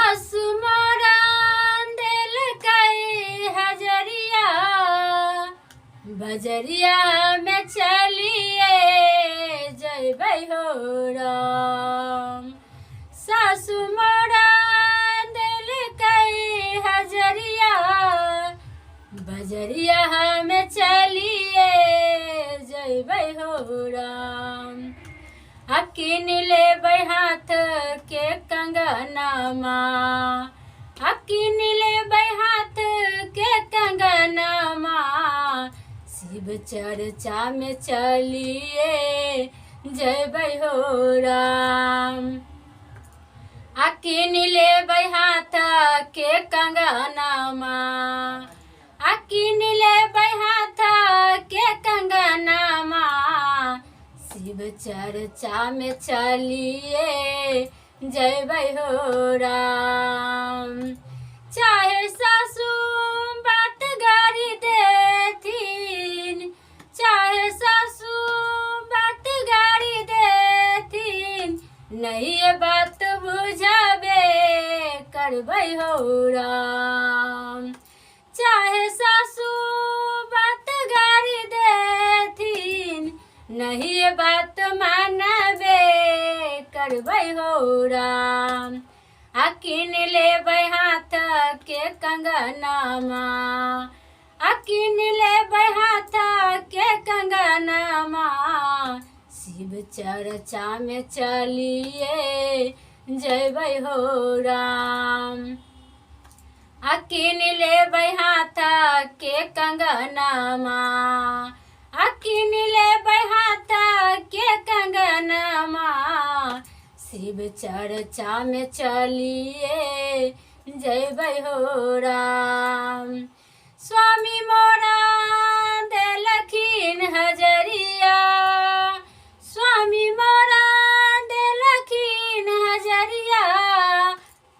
सासु मोरा दिल कई हजरिया, बजरिया में चलिए जइबै हो राम। सासु मोरा दिल कई हजरिया, बजरिया में चलिए जइबै हो राम। अकिन लेबै हाथ के कंगनमा, अकिन लेबै हाथ के कंगनमा, शिव चर्चा में चलिए जइबै हो राम। अकिन लेबै हाथ के कंगनमा, अकिन लेबै हाथ के कंगनमा, शिव चर्चा में चलिए जइबै हो राम। चाहे सासु बात गारी देथिन, चाहे सासु बात गारी देथिन, नहीं बात बुझाबे करबै हो राम। चाहे सासु बात गारी देथिन, नहीं बात मानबे करबै हो राम। अकिन लेबै हाथ के कंगनमा, अकिन लेबै हाथ के कंगनमा, शिव चर्चा में चलिए जइबै हो राम। अकिन लेबै हाथ के कंगनमा, अकिन लेबै हाथ के कंगनमा, शिव चर्चा में चलिए जइबै हो राम। स्वामी मोरा देलखिन हजरिया, स्वामी मोरा देलखिन हजरिया,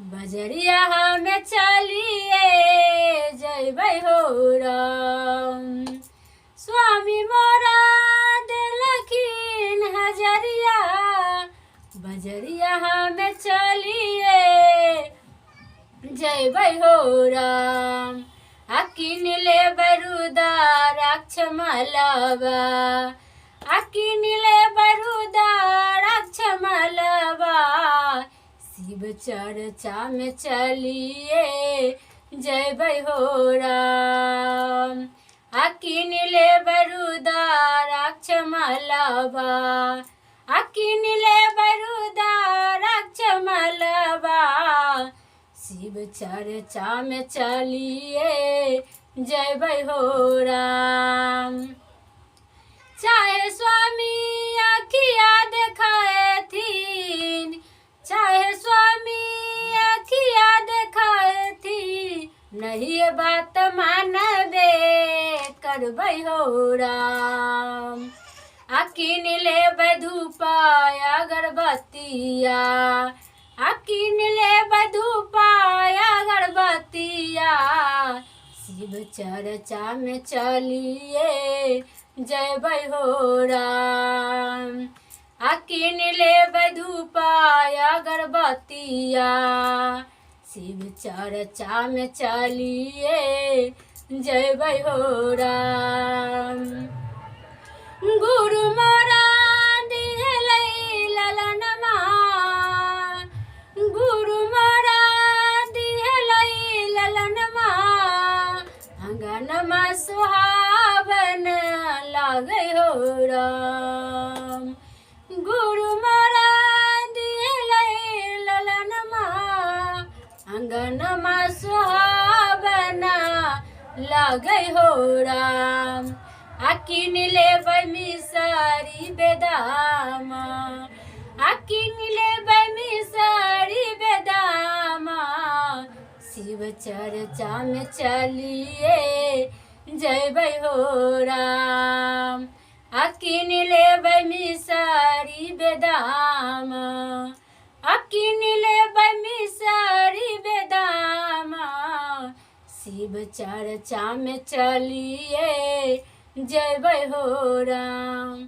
बजरिया में चलिए जइबै हो राम। स्वामी मोरा देलखिन हजरिया, बजरिया में चलिए जइबै हो राम। अकिन लेबै रुद्राक्ष मालावा, अकिन लेबै रुद्राक्ष मालावा, शिव चर्चा में चलिए जइबै हो राम। अकिन लेबै रुद्राक्ष मालावा, अकिन लेबै रुद्राक्ष मालावा, शिव चर्चा में चलिए जइबै हो राम। चाहे स्वामी अखिया देखाएथिन, चाहे स्वामी अखिया देखाएथिन, नहीं बात मानबे करबै हो राम। अकिन लेबै धूपा अगरबत्तिया, अकिन लेबै धूपा अगरबत्तिया, शिव चर्चा में चलिए जइबै हो राम। अकिन लेबै धूपा अगरबत्तिया, शिव चर्चा में चलिए जइबै हो राम। गुरु मोरा दिहलै ललनमा, गुरु मोरा दिहलै ललनमा, अंगनमा सुहावन लागै हो राम। गुरु मोरा दिहलै ललनमा, अंगनमा सुहावन लागै हो राम। अकिन लेबै मिसरी बेदामा, अकिन लेबै मिसरी बेदामा, शिव चर्चा में चलिए जइबै हो राम। अकिन लेबै मिसरी बेदामा, अकिन लेबै मिसरी बेदामा, शिव चर्चा में चलिए जइबै हो राम।